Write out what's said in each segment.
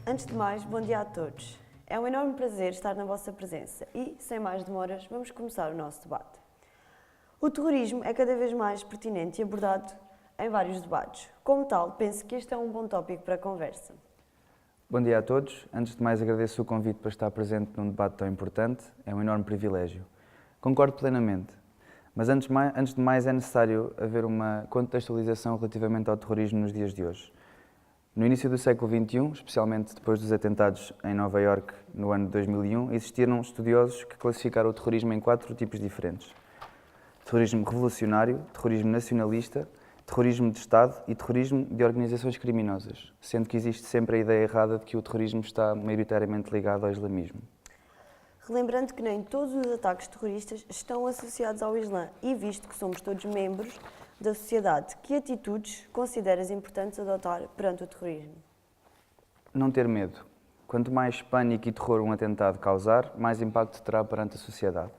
Antes de mais, bom dia a todos. É um enorme prazer estar na vossa presença e, sem mais demoras, vamos começar o nosso debate. O terrorismo é cada vez mais pertinente e abordado em vários debates. Como tal, penso que este é um bom tópico para a conversa. Bom dia a todos. Antes de mais, agradeço o convite para estar presente num debate tão importante. É um enorme privilégio. Concordo plenamente. Mas antes de mais é necessário haver uma contextualização relativamente ao terrorismo nos dias de hoje. No início do século XXI, especialmente depois dos atentados em Nova Iorque no ano de 2001, existiram estudiosos que classificaram o terrorismo em 4 tipos diferentes: terrorismo revolucionário, terrorismo nacionalista, terrorismo de Estado e terrorismo de organizações criminosas, sendo que existe sempre a ideia errada de que o terrorismo está maioritariamente ligado ao islamismo. Relembrando que nem todos os ataques terroristas estão associados ao Islã e visto que somos todos membros da sociedade, que atitudes consideras importantes adotar perante o terrorismo? Não ter medo. Quanto mais pânico e terror um atentado causar, mais impacto terá perante a sociedade.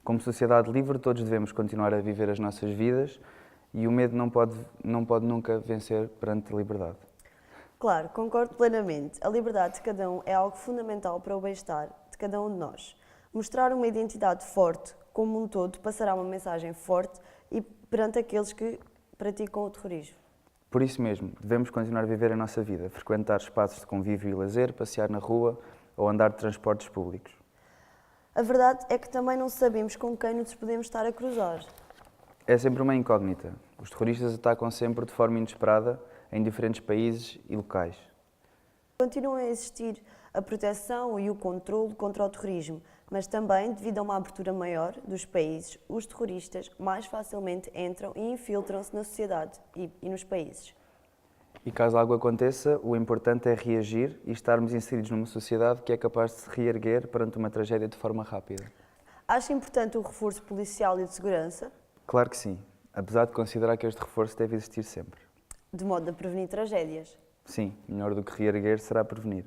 Como sociedade livre, todos devemos continuar a viver as nossas vidas e o medo não pode nunca vencer perante a liberdade. Claro, concordo plenamente. A liberdade de cada um é algo fundamental para o bem-estar de cada um de nós. Mostrar uma identidade forte como um todo passará uma mensagem forte e perante aqueles que praticam o terrorismo. Por isso mesmo, devemos continuar a viver a nossa vida, frequentar espaços de convívio e lazer, passear na rua ou andar de transportes públicos. A verdade é que também não sabemos com quem nos podemos estar a cruzar. É sempre uma incógnita. Os terroristas atacam sempre de forma inesperada em diferentes países e locais. Continuam a existir a proteção e o controle contra o terrorismo, mas também, devido a uma abertura maior dos países, os terroristas mais facilmente entram e infiltram-se na sociedade e nos países. E caso algo aconteça, o importante é reagir e estarmos inseridos numa sociedade que é capaz de se reerguer perante uma tragédia de forma rápida. Acha importante o reforço policial e de segurança, Claro que sim, apesar de considerar que este reforço deve existir sempre. de modo a prevenir tragédias? Sim, melhor do que reerguer será prevenir.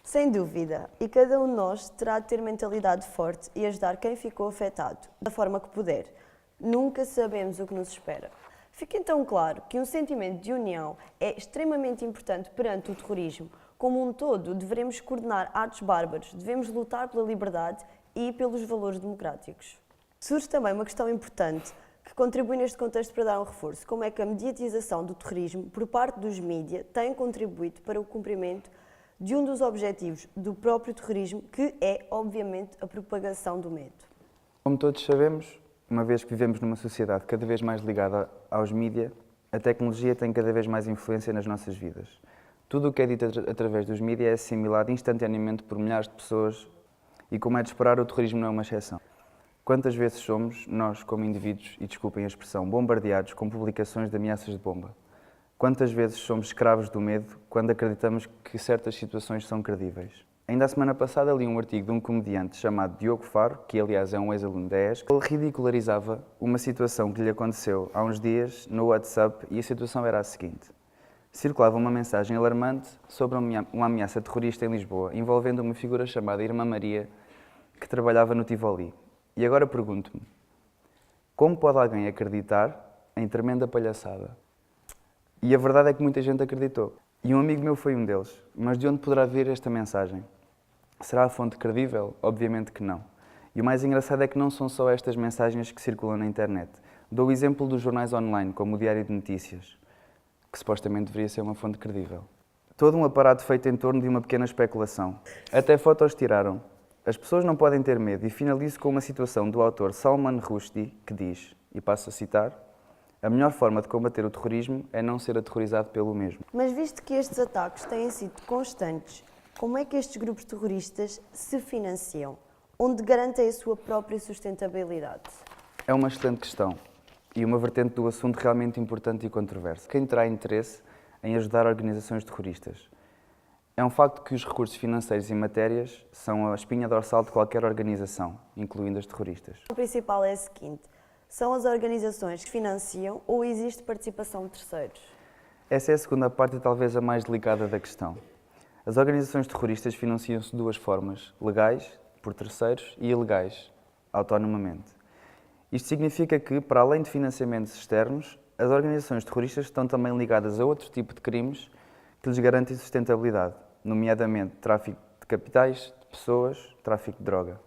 Sem dúvida, e cada um de nós terá de ter mentalidade forte e ajudar quem ficou afetado, da forma que puder. Nunca sabemos o que nos espera. Fica então claro que um sentimento de união é extremamente importante perante o terrorismo. Como um todo, devemos coordenar atos bárbaros, devemos lutar pela liberdade e pelos valores democráticos. Surge também uma questão importante que contribui neste contexto para dar um reforço. Como é que a mediatização do terrorismo por parte dos mídias tem contribuído para o cumprimento de um dos objetivos do próprio terrorismo, que é, obviamente, a propagação do medo? Como todos sabemos, uma vez que vivemos numa sociedade cada vez mais ligada aos mídias, a tecnologia tem cada vez mais influência nas nossas vidas. Tudo o que é dito através dos mídias é assimilado instantaneamente por milhares de pessoas e, como é de esperar, o terrorismo não é uma exceção. Quantas vezes somos, nós como indivíduos, e desculpem a expressão, bombardeados com publicações de ameaças de bomba? Quantas vezes somos escravos do medo quando acreditamos que certas situações são credíveis? Ainda a semana passada li um artigo de um comediante chamado Diogo Faro, que aliás é um ex-aluno da ESC. Ele ridicularizava uma situação que lhe aconteceu há uns dias no WhatsApp e a situação era a seguinte. Circulava uma mensagem alarmante sobre uma ameaça terrorista em Lisboa, envolvendo uma figura chamada Irmã Maria, que trabalhava no Tivoli. E agora pergunto-me, como pode alguém acreditar em tremenda palhaçada? E a verdade é que muita gente acreditou. E um amigo meu foi um deles. Mas de onde poderá vir esta mensagem? Será a fonte credível? Obviamente que não. E o mais engraçado é que não são só estas mensagens que circulam na internet. Dou o exemplo dos jornais online, como o Diário de Notícias, que supostamente deveria ser uma fonte credível. Todo um aparato feito em torno de uma pequena especulação. Até fotos tiraram. As pessoas não podem ter medo e finalizo com uma situação do autor Salman Rushdie, que diz, e passo a citar: a melhor forma de combater o terrorismo é não ser aterrorizado pelo mesmo. Mas visto que estes ataques têm sido constantes, como é que estes grupos terroristas se financiam? Onde garantem a sua própria sustentabilidade? É uma excelente questão e uma vertente do assunto realmente importante e controversa. Quem terá interesse em ajudar organizações terroristas? É um facto que os recursos financeiros e matérias são a espinha dorsal de qualquer organização, incluindo as terroristas. O principal é a seguinte: são as organizações que financiam ou existe participação de terceiros? Essa é a segunda parte e talvez a mais delicada da questão. As organizações terroristas financiam-se de duas formas: legais, por terceiros, e ilegais, autonomamente. Isto significa que, para além de financiamentos externos, as organizações terroristas estão também ligadas a outro tipo de crimes que lhes garantem sustentabilidade. nomeadamente tráfico de capitais, de pessoas, tráfico de droga.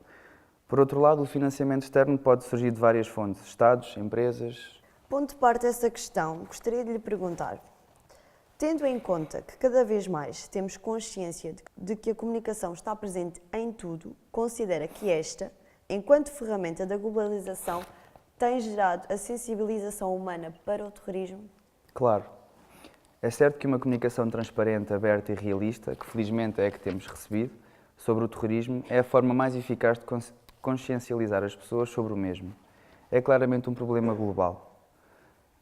Por outro lado, o financiamento externo pode surgir de várias fontes, Estados, empresas. Ponto de parte dessa questão, gostaria de lhe perguntar, tendo em conta que cada vez mais temos consciência de que a comunicação está presente em tudo, considera que esta, enquanto ferramenta da globalização, tem gerado a sensibilização humana para o terrorismo? Claro. É certo que uma comunicação transparente, aberta e realista, que felizmente é a que temos recebido, sobre o terrorismo, é a forma mais eficaz de consciencializar as pessoas sobre o mesmo. É claramente um problema global.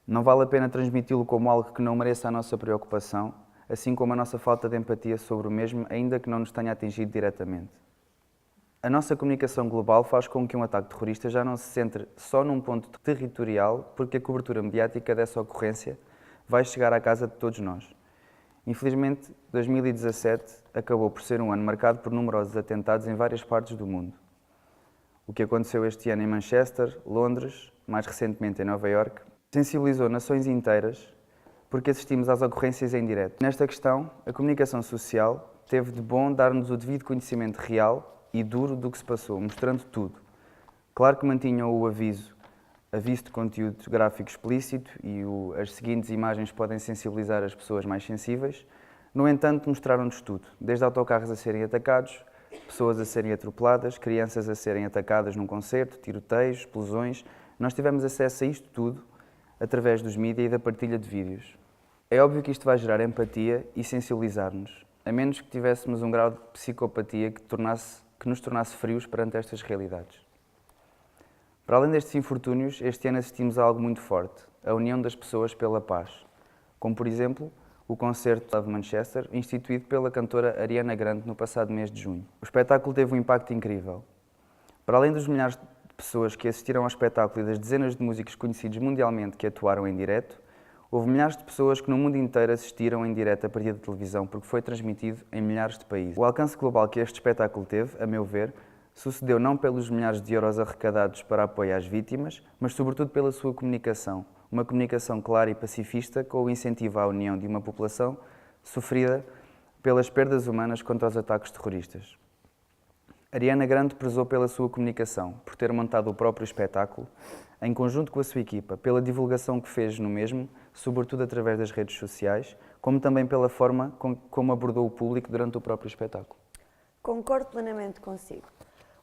Não vale a pena transmiti-lo como algo que não mereça a nossa preocupação, assim como a nossa falta de empatia sobre o mesmo, ainda que não nos tenha atingido diretamente. A nossa comunicação global faz com que um ataque terrorista já não se centre só num ponto territorial, porque a cobertura mediática dessa ocorrência vai chegar à casa de todos nós. Infelizmente, 2017 acabou por ser um ano marcado por numerosos atentados em várias partes do mundo. O que aconteceu este ano em Manchester, Londres, mais recentemente em Nova Iorque, sensibilizou nações inteiras porque assistimos às ocorrências em direto. Nesta questão, a comunicação social teve de bom dar-nos o devido conhecimento real e duro do que se passou, mostrando tudo. Claro que mantinham o aviso de conteúdo gráfico explícito e as seguintes imagens podem sensibilizar as pessoas mais sensíveis. No entanto, mostraram-nos tudo, desde autocarros a serem atacados, pessoas a serem atropeladas, crianças a serem atacadas num concerto, tiroteios, explosões. Nós tivemos acesso a isto tudo através dos mídias e da partilha de vídeos. É óbvio que isto vai gerar empatia e sensibilizar-nos, a menos que tivéssemos um grau de psicopatia que nos tornasse frios perante estas realidades. Para além destes infortúnios, este ano assistimos a algo muito forte, a união das pessoas pela paz, como por exemplo o concerto de Manchester, instituído pela cantora Ariana Grande no passado mês de junho. O espetáculo teve um impacto incrível. Para além dos milhares de pessoas que assistiram ao espetáculo e das dezenas de músicos conhecidos mundialmente que atuaram em direto, houve milhares de pessoas que no mundo inteiro assistiram em direto a partir da televisão porque foi transmitido em milhares de países. O alcance global que este espetáculo teve, a meu ver, sucedeu não pelos milhares de euros arrecadados para apoio às vítimas, mas sobretudo pela sua comunicação. Uma comunicação clara e pacifista com o incentivo à união de uma população sofrida pelas perdas humanas contra os ataques terroristas. Ariana Grande prezou pela sua comunicação, por ter montado o próprio espetáculo, em conjunto com a sua equipa, pela divulgação que fez no mesmo, sobretudo através das redes sociais, como também pela forma como abordou o público durante o próprio espetáculo. Concordo plenamente consigo.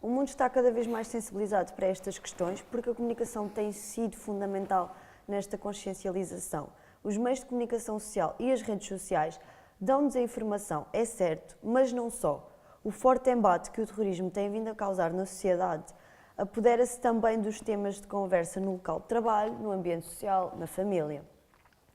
O mundo está cada vez mais sensibilizado para estas questões porque a comunicação tem sido fundamental nesta consciencialização. Os meios de comunicação social e as redes sociais dão-nos a informação, é certo, mas não só. O forte embate que o terrorismo tem vindo a causar na sociedade apodera-se também dos temas de conversa no local de trabalho, no ambiente social, na família.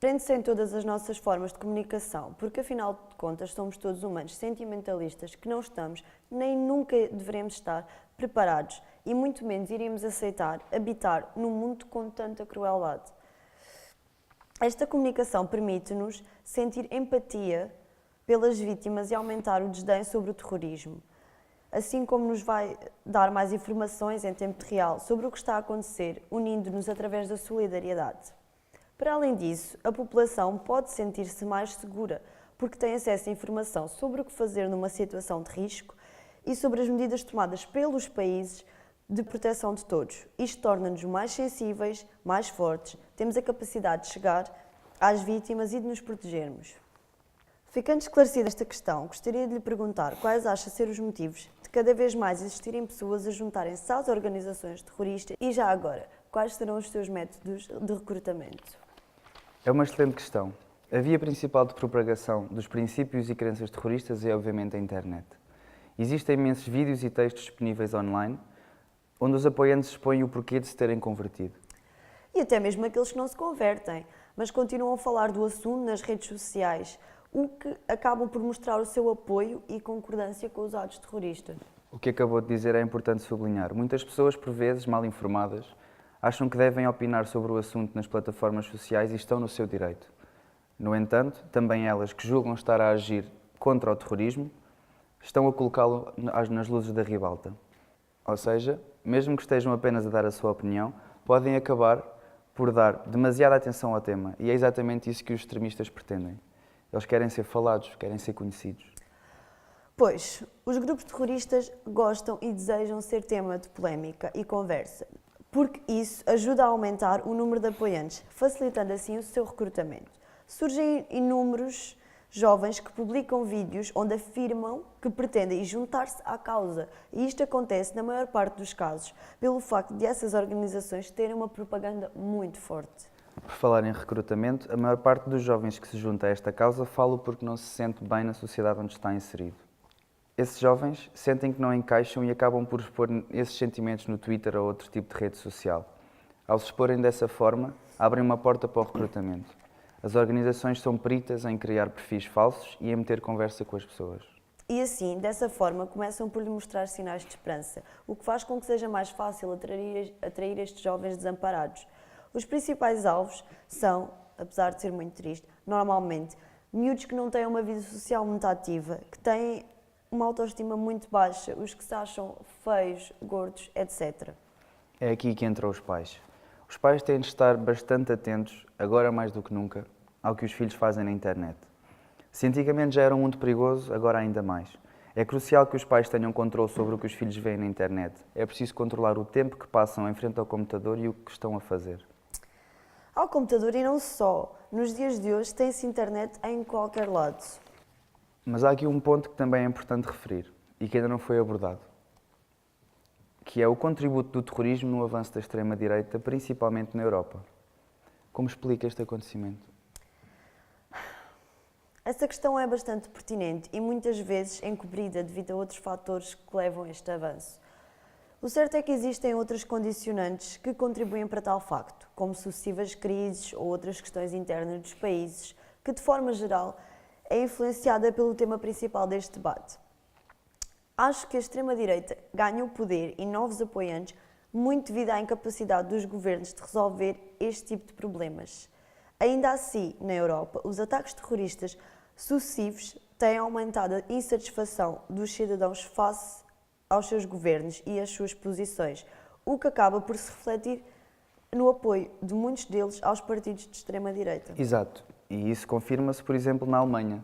Prende-se em todas as nossas formas de comunicação, porque afinal de contas somos todos humanos sentimentalistas que não estamos, nem nunca deveremos estar preparados e muito menos iríamos aceitar habitar num mundo com tanta crueldade. Esta comunicação permite-nos sentir empatia pelas vítimas e aumentar o desdém sobre o terrorismo, assim como nos vai dar mais informações em tempo real sobre o que está a acontecer, unindo-nos através da solidariedade. Para além disso, a população pode sentir-se mais segura, porque tem acesso a informação sobre o que fazer numa situação de risco e sobre as medidas tomadas pelos países de proteção de todos. Isto torna-nos mais sensíveis, mais fortes, temos a capacidade de chegar às vítimas e de nos protegermos. Ficando esclarecida esta questão, gostaria de lhe perguntar quais acha ser os motivos de cada vez mais existirem pessoas a juntarem-se às organizações terroristas e, já agora, quais serão os seus métodos de recrutamento? É uma excelente questão. A via principal de propagação dos princípios e crenças terroristas é, obviamente, a internet. Existem imensos vídeos e textos disponíveis online, onde os apoiantes expõem o porquê de se terem convertido. E até mesmo aqueles que não se convertem, mas continuam a falar do assunto nas redes sociais, o que acabam por mostrar o seu apoio e concordância com os atos terroristas. O que acabou de dizer é importante sublinhar. Muitas pessoas, por vezes, mal informadas, acham que devem opinar sobre o assunto nas plataformas sociais e estão no seu direito. No entanto, também elas que julgam estar a agir contra o terrorismo, estão a colocá-lo nas luzes da ribalta. Ou seja, mesmo que estejam apenas a dar a sua opinião, podem acabar por dar demasiada atenção ao tema, e é exatamente isso que os extremistas pretendem. Eles querem ser falados, querem ser conhecidos. Pois, os grupos terroristas gostam e desejam ser tema de polémica e conversa, porque isso ajuda a aumentar o número de apoiantes, facilitando assim o seu recrutamento. Surgem inúmeros jovens que publicam vídeos onde afirmam que pretendem juntar-se à causa, e isto acontece na maior parte dos casos, pelo facto de essas organizações terem uma propaganda muito forte. Por falar em recrutamento, a maior parte dos jovens que se junta a esta causa fala porque não se sente bem na sociedade onde está inserido. Esses jovens sentem que não encaixam e acabam por expor esses sentimentos no Twitter ou outro tipo de rede social. Ao se exporem dessa forma, abrem uma porta para o recrutamento. As organizações são peritas em criar perfis falsos e em meter conversa com as pessoas. E assim, dessa forma, começam por lhe mostrar sinais de esperança, o que faz com que seja mais fácil atrair estes jovens desamparados. Os principais alvos são, apesar de ser muito triste, normalmente, miúdos que não têm uma vida social muito ativa, que têm uma autoestima muito baixa, os que se acham feios, gordos, etc. É aqui que entram os pais. Os pais têm de estar bastante atentos, agora mais do que nunca, ao que os filhos fazem na internet. Se antigamente já era um mundo perigoso, agora ainda mais. É crucial que os pais tenham controle sobre o que os filhos veem na internet. É preciso controlar o tempo que passam em frente ao computador e o que estão a fazer. Ao computador e não só. Nos dias de hoje tem-se internet em qualquer lado. Mas há aqui um ponto que também é importante referir e que ainda não foi abordado, que é o contributo do terrorismo no avanço da extrema-direita, principalmente na Europa. Como explica este acontecimento? Essa questão é bastante pertinente e muitas vezes encobrida devido a outros fatores que levam a este avanço. O certo é que existem outros condicionantes que contribuem para tal facto, como sucessivas crises ou outras questões internas dos países, que de forma geral é influenciada pelo tema principal deste debate. Acho que a extrema-direita ganha o poder e novos apoiantes muito devido à incapacidade dos governos de resolver este tipo de problemas. Ainda assim, na Europa, os ataques terroristas sucessivos têm aumentado a insatisfação dos cidadãos face aos seus governos e às suas posições, o que acaba por se refletir no apoio de muitos deles aos partidos de extrema-direita. Exato. E isso confirma-se, por exemplo, na Alemanha,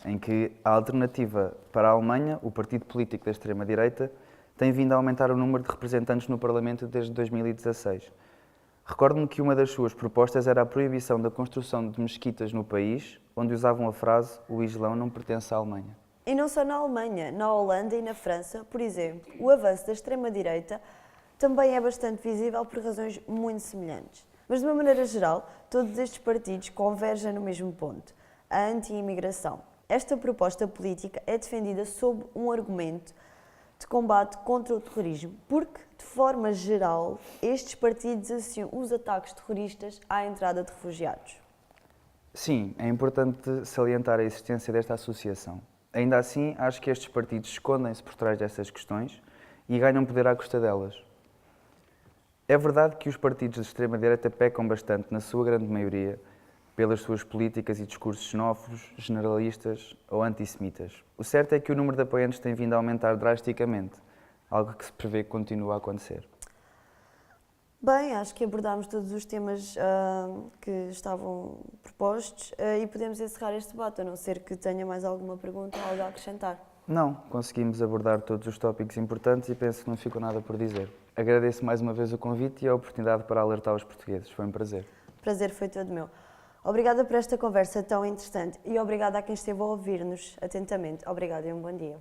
em que a alternativa para a Alemanha, o partido político da extrema-direita, tem vindo a aumentar o número de representantes no Parlamento desde 2016. Recordo-me que uma das suas propostas era a proibição da construção de mesquitas no país, onde usavam a frase "o Islão não pertence à Alemanha". E não só na Alemanha, na Holanda e na França, por exemplo, o avanço da extrema-direita também é bastante visível por razões muito semelhantes. Mas, de uma maneira geral, todos estes partidos convergem no mesmo ponto, a anti-imigração. Esta proposta política é defendida sob um argumento de combate contra o terrorismo, porque, de forma geral, estes partidos associam os ataques terroristas à entrada de refugiados. Sim, é importante salientar a existência desta associação. Ainda assim, acho que estes partidos escondem-se por trás dessas questões e ganham poder à custa delas. É verdade que os partidos de extrema-direita pecam bastante, na sua grande maioria, pelas suas políticas e discursos xenófobos, generalistas ou antissemitas. O certo é que o número de apoiantes tem vindo a aumentar drasticamente, algo que se prevê que continue a acontecer. Bem, acho que abordámos todos os temas que estavam propostos e podemos encerrar este debate, a não ser que tenha mais alguma pergunta ou algo a acrescentar. Não, conseguimos abordar todos os tópicos importantes e penso que não ficou nada por dizer. Agradeço mais uma vez o convite e a oportunidade para alertar os portugueses. Foi um prazer. O prazer foi todo meu. Obrigada por esta conversa tão interessante e obrigada a quem esteve a ouvir-nos atentamente. Obrigada e um bom dia.